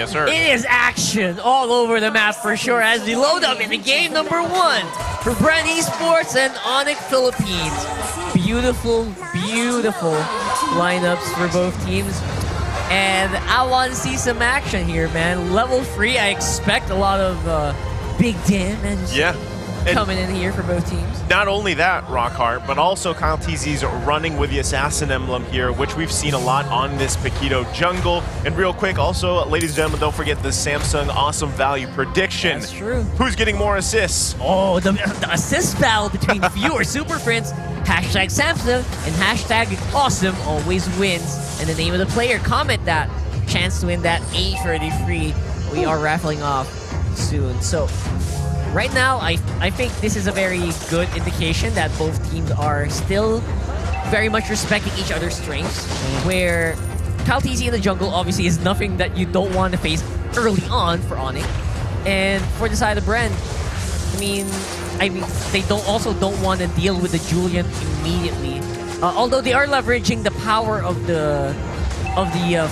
Yes, sir. It is action all over the map for sure as we load up into game number 1 for BREN Esports and ONIC Philippines. Beautiful, beautiful lineups for both teams. And I want to see some action here, man. Level 3, I expect a lot of big damage coming in here for both teams. Not only that, Rockhart, but also Kyle TZ's running with the Assassin emblem here, which we've seen a lot on this Paquito jungle. And real quick, also, ladies and gentlemen, don't forget the Samsung Awesome Value Prediction. That's true. Who's getting more assists? Oh, the assist battle between viewer Super Friends, hashtag Samsung, and hashtag Awesome always wins. And the name of the player, comment that. Chance to win that A33 we are raffling off soon. So, right now, I think this is a very good indication that both teams are still very much respecting each other's strengths, where Kyle TZ in the jungle obviously is nothing that you don't want to face early on for ONIC. And for the side of BREN, I mean they don't want to deal with the Julian immediately. Although they are leveraging the power of the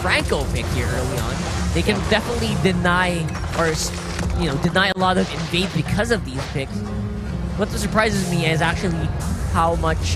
Franco pick here early on, they can definitely deny a lot of invades because of these picks. What surprises me is actually how much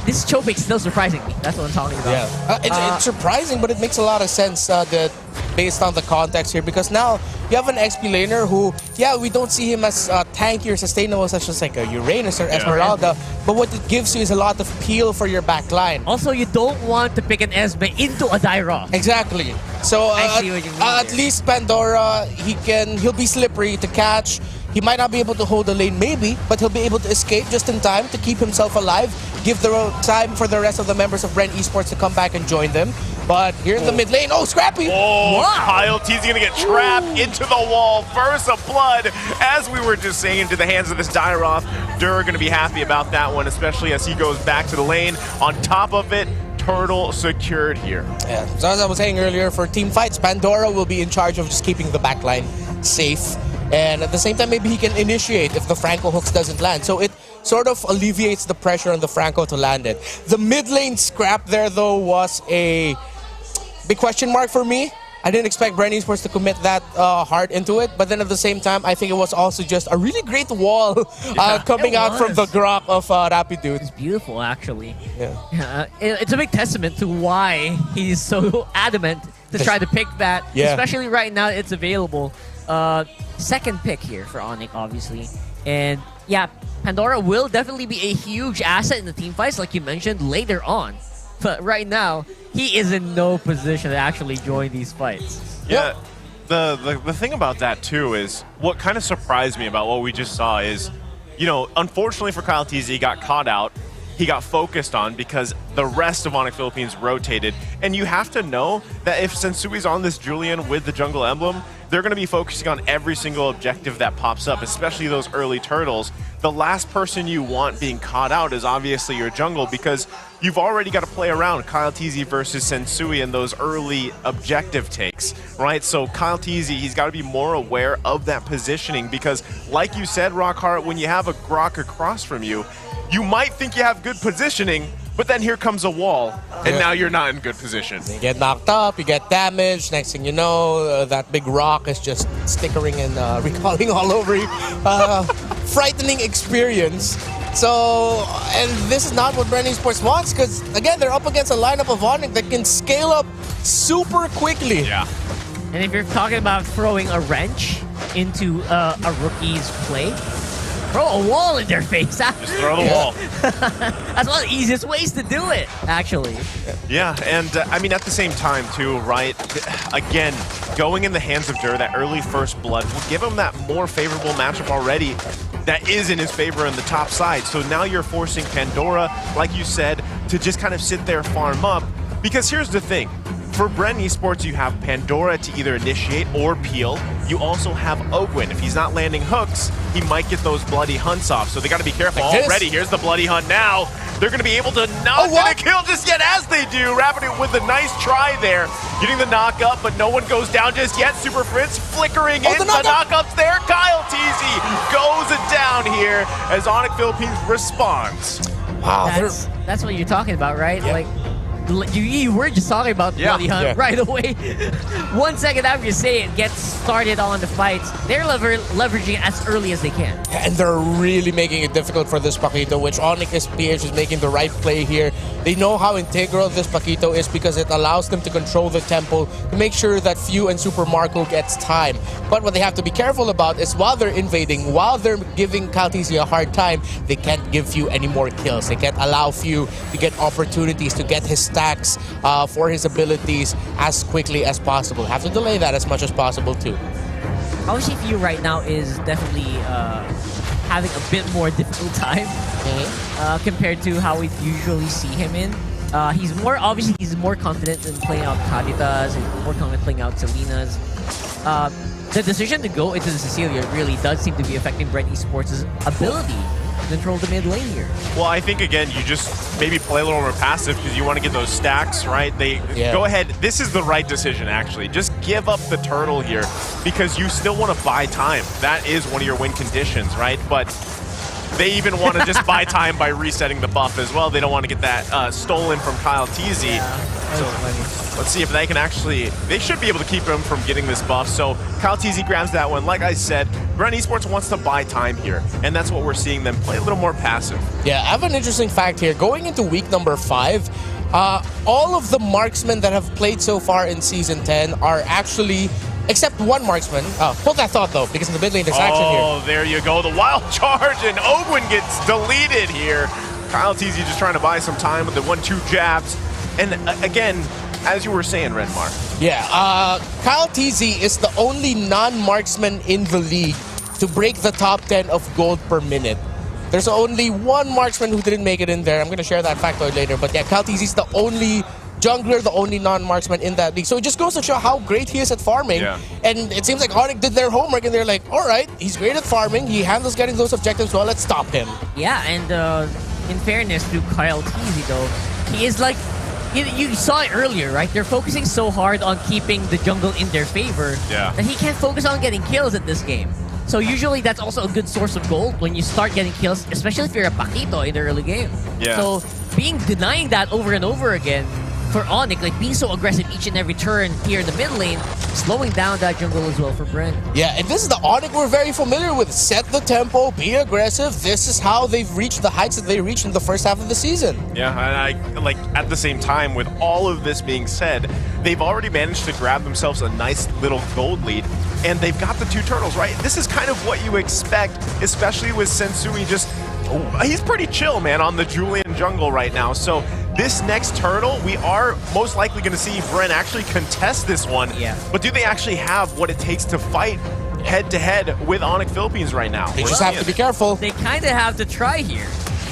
this choke pick is still surprising me. That's what I'm talking about. Yeah, it's surprising, but it makes a lot of sense that based on the context here, because now you have an XP laner who, we don't see him as tanky or sustainable, such as like a Uranus or Esmeralda, but what it gives you is a lot of peel for your back line. Also, you don't want to pick an Esme into a Dyra. Exactly. So at least Pandora, he'll be slippery to catch. He might not be able to hold the lane, maybe, but he'll be able to escape just in time to keep himself alive, give the time for the rest of the members of BREN Esports to come back and join them. But here in the mid lane, Scrappy! Oh, wow. Kyle TZ gonna get trapped into the wall. Burst of blood, as we were just saying, into the hands of this Dyroth. Dur gonna be happy about that one, especially as he goes back to the lane. On top of it, Turtle secured here. Yeah, so as I was saying earlier, for team fights, Pandora will be in charge of just keeping the backline safe. And at the same time, maybe he can initiate if the Franco hooks doesn't land. So it sort of alleviates the pressure on the Franco to land it. The mid lane scrap there, though, was a big question mark for me. I didn't expect BREN Esports to commit that hard into it. But then at the same time, I think it was also just a really great wall coming out from the grok of Rapidude. It's beautiful, actually. Yeah. It's a big testament to why he's so adamant to try to pick that. Especially right now, it's available. Second pick here for ONIC, obviously. And yeah, Pandora will definitely be a huge asset in the team fights, like you mentioned, later on. But right now, he is in no position to actually join these fights. Yeah, the thing about that, too, is what kind of surprised me about what we just saw is, unfortunately for Kyle TZ, he got caught out. He got focused on because the rest of ONIC Philippines rotated. And you have to know that if Sensui's on this Julian with the jungle emblem, they're going to be focusing on every single objective that pops up, especially those early turtles. The last person you want being caught out is obviously your jungle, because you've already got to play around Kyle TZ versus Sensui in those early objective takes, right? So Kyle TZ, he's got to be more aware of that positioning, because like you said, Rockhart, when you have a grok across from you, you might think you have good positioning, but then here comes a wall, and now you're not in good position. You get knocked up, you get damaged, next thing you know, that big rock is just stickering and recalling all over you. Frightening experience. So, and this is not what BREN Esports wants, because again, they're up against a lineup of ONIC that can scale up super quickly. Yeah. And if you're talking about throwing a wrench into a rookie's play, throw a wall in their face. Just throw the wall. That's one of the easiest ways to do it, actually. Yeah, and I mean, at the same time, too, right? Again, going in the hands of Dur, that early first blood will give him that more favorable matchup already that is in his favor in the top side. So now you're forcing Pandora, like you said, to just kind of sit there, farm up. Because here's the thing. For BREN Esports, you have Pandora to either initiate or peel. You also have Ogwin. If he's not landing hooks, he might get those bloody hunts off. So they got to be careful. Like already, here's the bloody hunt now. They're going to be able to not get a kill just yet, as they do. Rapidude with a nice try there. Getting the knock up, but no one goes down just yet. Super Fritz flickering in. The knock up's there. Kyle TZ goes it down here as ONIC Philippines responds. Wow. That's what you're talking about, right? Yeah. Like, You were just talking about the Bloody Hunt Yeah. right away. 1 second after you say it, gets started on the fights. They're leveraging as early as they can. And they're really making it difficult for this Paquito, which ONIC PH is making the right play here. They know how integral this Paquito is because it allows them to control the tempo to make sure that Few and Super Marco gets time. But what they have to be careful about is while they're invading, while they're giving Caltisi a hard time, they can't give Few any more kills. They can't allow Few to get opportunities to get his stacks for his abilities as quickly as possible. Have to delay that as much as possible too. Obviously, Few right now is definitely having a bit more difficult time compared to how we usually see him in. He's more confident in playing out Kaditas and more confident playing out Selena's. The decision to go into the Cecilia really does seem to be affecting BREN Esports' ability to control the mid lane here. Well, I think, again, you just maybe play a little more passive because you want to get those stacks, right? Go ahead. This is the right decision, actually. Just give up the turtle here because you still want to buy time. That is one of your win conditions, right? But they even want to just buy time by resetting the buff as well. They don't want to get that stolen from Kyle TZ. So let's see if they can actually... They should be able to keep him from getting this buff. So Kyle TZ grabs that one. Like I said, BREN Esports wants to buy time here, and that's what we're seeing them play a little more passive. Yeah, I have an interesting fact here. Going into week number 5, all of the marksmen that have played so far in Season 10 are actually... Except one marksman. Hold that thought, though, because in the mid lane there's action here. Oh, there you go. The wild charge, and Ogwin gets deleted here. Kyle TZ just trying to buy some time with the 1-2 jabs. And again, as you were saying, Renmar. Yeah, Kyle TZ is the only non-marksman in the league to break the top 10 of gold per minute. There's only one marksman who didn't make it in there. I'm going to share that factoid later. But yeah, Kyle TZ is the only jungler, the only non-marksman in that league. So it just goes to show how great he is at farming. Yeah. And it seems like ONIC did their homework and they're like, all right, he's great at farming. He handles getting those objectives well. Let's stop him. Yeah, and in fairness to Kyle TZ, though, he is like... You saw it earlier, right? They're focusing so hard on keeping the jungle in their favor that he can't focus on getting kills at this game. So usually that's also a good source of gold when you start getting kills, especially if you're a Paquito in the early game. Yeah. So denying that over and over again for ONIC, like being so aggressive each and every turn here in the mid lane, slowing down that jungle as well for BREN. Yeah, and this is the ONIC we're very familiar with. Set the tempo, be aggressive. This is how they've reached the heights that they reached in the first half of the season. Yeah, and I like at the same time, with all of this being said, they've already managed to grab themselves a nice little gold lead, and they've got the 2 turtles, right? This is kind of what you expect, especially with Sensui just... He's pretty chill, man, on the Julian jungle right now. So this next turtle, we are most likely going to see BREN actually contest this one. Yeah. But do they actually have what it takes to fight head-to-head with ONIC Philippines right now? They just have to be careful. They kind of have to try here.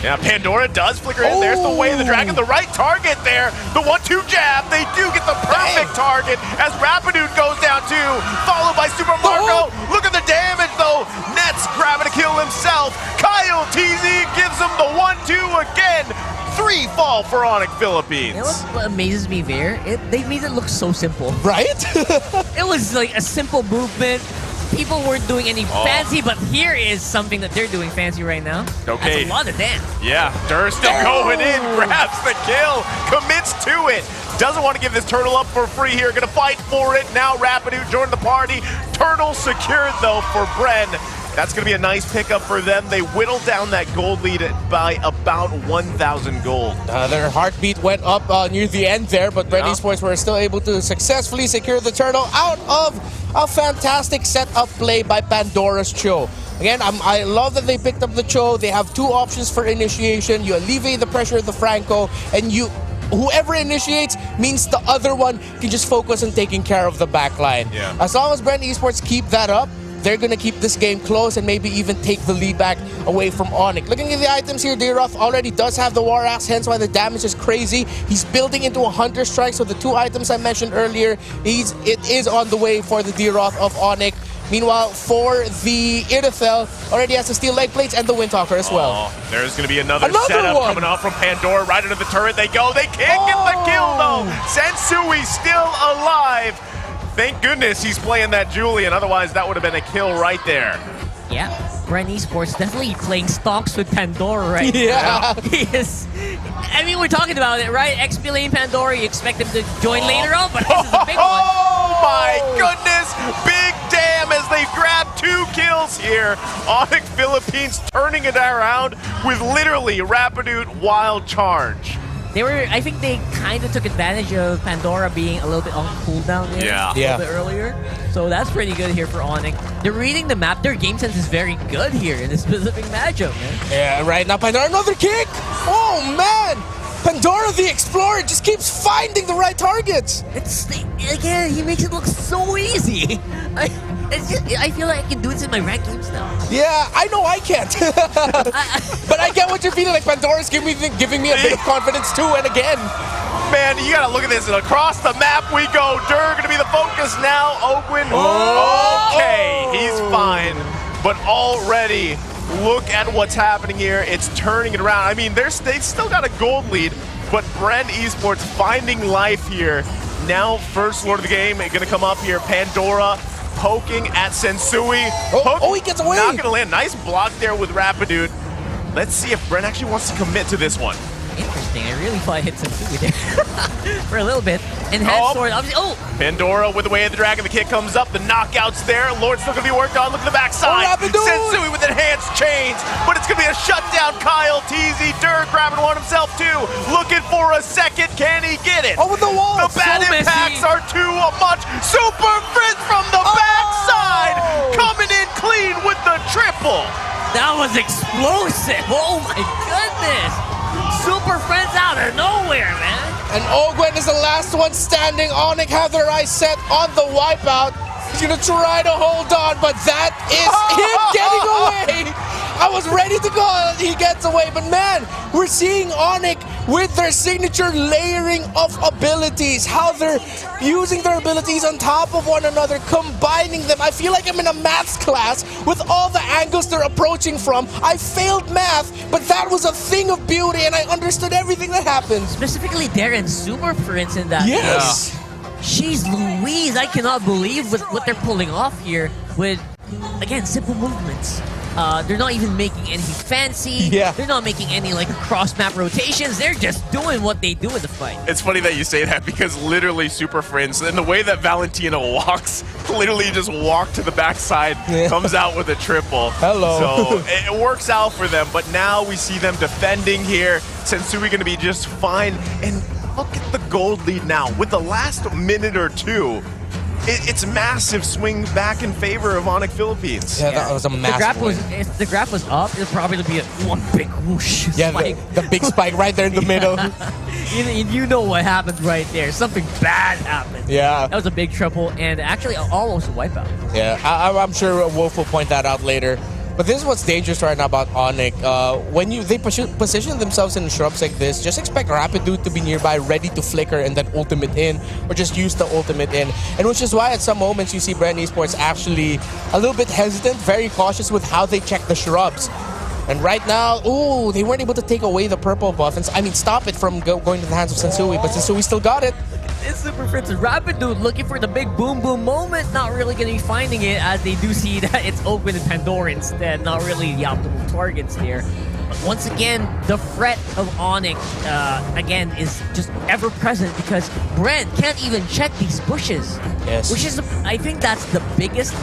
Yeah, Pandora does flicker in. There's the way of the dragon, the right target there. The 1-2 jab, they do get the perfect target as Rapidude goes down too, followed by Super Marco. Look at the damage though. Nets grabbing a kill himself. Kyle TZ gives him the 1-2 again. 3 fall for ONIC Philippines. You know what amazes me there? They made it look so simple. Right? It was like a simple movement. People weren't doing any fancy, but here is something that they're doing fancy right now. Okay. That's a lot of damage. Yeah, Durston going in, grabs the kill, commits to it. Doesn't want to give this turtle up for free here. Gonna fight for it. Now Rapidude joined the party. Turtle secured though for BREN. That's going to be a nice pickup for them. They whittled down that gold lead by about 1,000 gold. Their heartbeat went up near the end there, but BREN Esports were still able to successfully secure the turtle out of a fantastic setup play by Pandora's Cho. Again, I love that they picked up the Cho. They have 2 options for initiation. You alleviate the pressure of the Franco, and whoever initiates means the other one can just focus on taking care of the backline. Yeah. As long as BREN Esports keep that up, they're going to keep this game close and maybe even take the lead back away from ONIC. Looking at the items here, D-Roth already does have the War Axe, hence why the damage is crazy. He's building into a Hunter Strike, so the 2 items I mentioned earlier, it is on the way for the D-Roth of ONIC. Meanwhile, for the Irithel, already has the Steel Leg Plates and the Windtalker as well. There's going to be another setup one coming up from Pandora. Right into the turret they go. They can't get the kill, though. Sensui still alive. Thank goodness he's playing that Julian. Otherwise, that would have been a kill right there. Yeah. BREN Esports definitely playing stonks with Pandora right Yeah. now. He is. I mean, we're talking about it, right? XP lane Pandora, you expect him to join later on, but this is a big one. Oh my goodness! Big damn as they grab 2 kills here. ONIC Philippines turning it around with literally Rapidude Wild Charge. I think they kind of took advantage of Pandora being a little bit on cooldown there Yeah. a little bit earlier. So that's pretty good here for ONIC. They're reading the map. Their game sense is very good here in this specific matchup, man. Yeah, right now Pandora, another kick! Oh man! Pandora the Explorer just keeps finding the right targets! Again, he makes it look so easy. I feel like I can do this in my ranked games now. Yeah, I know I can't. But I get what you're feeling like. Pandora's giving me a bit of confidence too, and again. Man, you gotta look at this. And across the map we go. Dur gonna be the focus now. Ogwin. Okay, he's fine. But already, look at what's happening here. It's turning it around. I mean, they've still got a gold lead, but BREN Esports finding life here. Now, first Lord of the game gonna come up here. Pandora poking at Sensui. Oh, he gets away. Not gonna land. Nice block there with Rapidude. Let's see if BREN actually wants to commit to this one. Interesting. I really thought I hit Sensui there for a little bit. Enhanced sword. Obviously, Pandora with the way of the dragon. The kick comes up. The knockouts there. Lord's still going to be worked on. Look at the backside. Sensui with enhanced chains. But it's going to be a shutdown. Kyle, TZ, Dur grabbing one himself too. Looking for a second. Can he get it? Over the wall. The bad impacts are too much. Super Frizz from the backside. Coming in clean with the triple. that was explosive. Oh my goodness. Super Friends out of nowhere, man. And Ogwen is the last one standing. ONIC have their eyes set on the wipeout. He's gonna try to hold on, but that is him getting away. I was ready to go, he gets away, but man, we're seeing ONIC with their signature layering of abilities, how they're using their abilities on top of one another, combining them. I feel like I'm in a maths class with all the angles they're approaching from. I failed math, but that was a thing of beauty, and I understood everything that happened. Specifically Darren Super Prince in that. Yes. Jeez Louise, I cannot believe what they're pulling off here with, again, simple movements. They're not even making anything fancy. Yeah. They're not making any like cross-map rotations. They're just doing what they do in the fight. It's funny that you say that because literally Super Friends, and the way that Valentina walks, literally just walk to the backside, comes out with a triple. Hello. So it works out for them, but now we see them defending here. Sensui gonna be just fine. And look at the gold lead now. With the last minute or two, it's massive swing back in favor of ONIC Philippines. Yeah, that was a massive win. If the graph was up, it'd probably be a one big whoosh spike. The big spike right there in the middle. You know what happened right there. Something bad happened. Yeah. That was a big triple and actually almost a wipeout. Yeah, I'm sure Wolf will point that out later. But this is what's dangerous right now about ONIC. When they position themselves in shrubs like this, just expect Rapidude to be nearby, ready to flicker and then ultimate in, or just use the ultimate in. And which is why at some moments you see BREN Esports actually a little bit hesitant, very cautious with how they check the shrubs. And right now, ooh, they weren't able to take away the purple buff. And, I mean, stop it from going to the hands of Sensui, but Sensui still got it. It's Super Fritz Rapidude looking for the big boom boom moment, not really going to be finding it as they do see that it's open in Pandora instead, not really the optimal targets here. But once again, the threat of ONIC, again, is just ever present because BREN can't even check these bushes. Yes. Which is, I think that's the biggest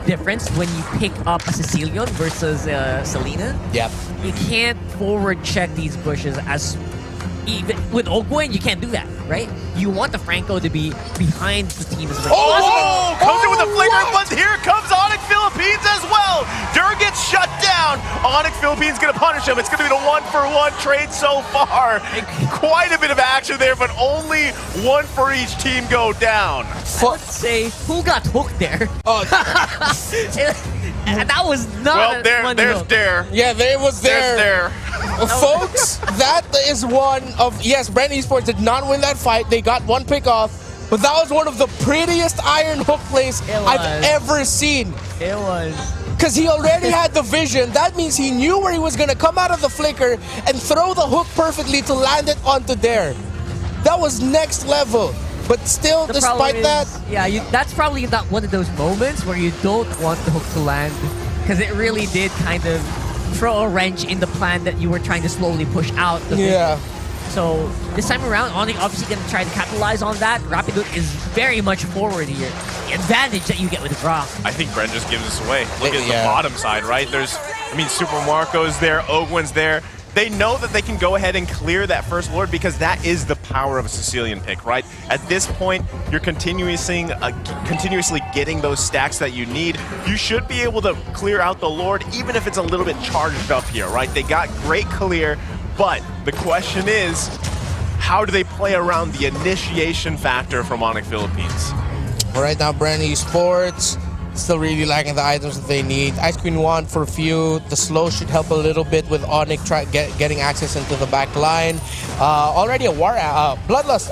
difference when you pick up a Cecilion versus Selena. Yep. You can't forward check these bushes as... Even with Ogwen, you can't do that, right? You want the Franco to be behind the team as much as possible. Comes in with a flicker, but here comes ONIC Philippines as well. Dur gets shut down. ONIC Philippines gonna punish him. It's gonna be the 1-for-1 trade so far. Quite a bit of action there, but only one for each team go down. Let's say, who got hooked there? Oh, that was not there's Dare. yeah, there was there. There's Dare. Folks, that is one of... Yes, BREN Esports did not win that fight. They got one pick off. But that was one of the prettiest iron hook plays I've ever seen. It was. Because he already had the vision. That means he knew where he was going to come out of the flicker and throw the hook perfectly to land it onto there. That was next level. But still, despite that... Yeah, that's probably not one of those moments where you don't want the hook to land because it really did kind of throw a wrench in the plan that you were trying to slowly push out. Yeah. So this time around, ONIC obviously going to try to capitalize on that. Rapid Hook is very much forward here. The advantage that you get with Grok. I think BREN just gives us away. Look at Yeah. the bottom side, right? There's, I mean, Super Marco's there, Ogwen's there. They know that they can go ahead and clear that first Lord because that is the power of a Sicilian pick, right? At this point, you're continuously getting those stacks that you need. You should be able to clear out the Lord, even if it's a little bit charged up here, right? They got great clear, but the question is, how do they play around the initiation factor from ONIC Philippines? Right now, BREN Esports still really lacking the items that they need. Ice Queen 1 for a few. The slow should help a little bit with ONIC getting access into the back line. Already a Bloodlust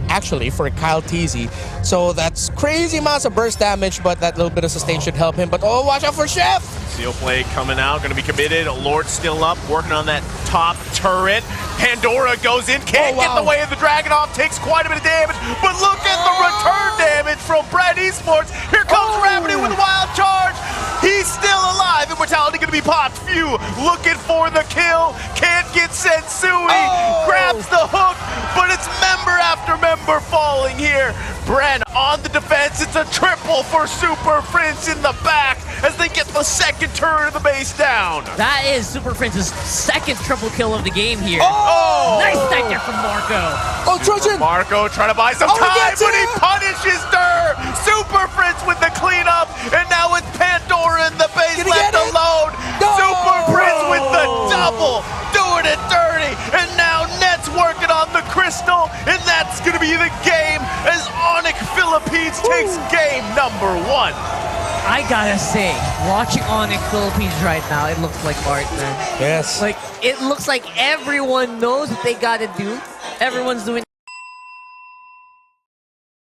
actually for Kyle Teasy. So that's crazy amounts of burst damage, but that little bit of sustain should help him. But oh, watch out for Chef! Seal play coming out, going to be committed. Lord still up, working on that top turret. Pandora goes in, can't get in the way of the Dragon off, takes quite a bit of damage, but look at the return damage from BREN Esports. Here comes Rapid with a wild charge. He's still alive. Immortality going to be popped. Few looking for the kill. Can't get Sensui. Grabs the hook, but it's member after member falling here. BREN on the defense. It's a triple for Super Prince in the back as they get the second turn of the base down. That is Super Prince's second triple kill of the game here. Oh! Nice stack there from Marco. Oh, Trojan! Marco trying to buy some Oh, he time, gets but he it! punishes Dur. Super Prince with the cleanup, and now it's Pandora in the base Did he left get it? alone. No! Super Prince with the double, doing it dirty, and now Net's working on the crystal, and that's going to be the game as ONIC Philippines takes game number 1. I gotta say, watching ONIC Philippines right now, it looks like art, man. Yes. Like, it looks like everyone knows what they gotta do. Everyone's doing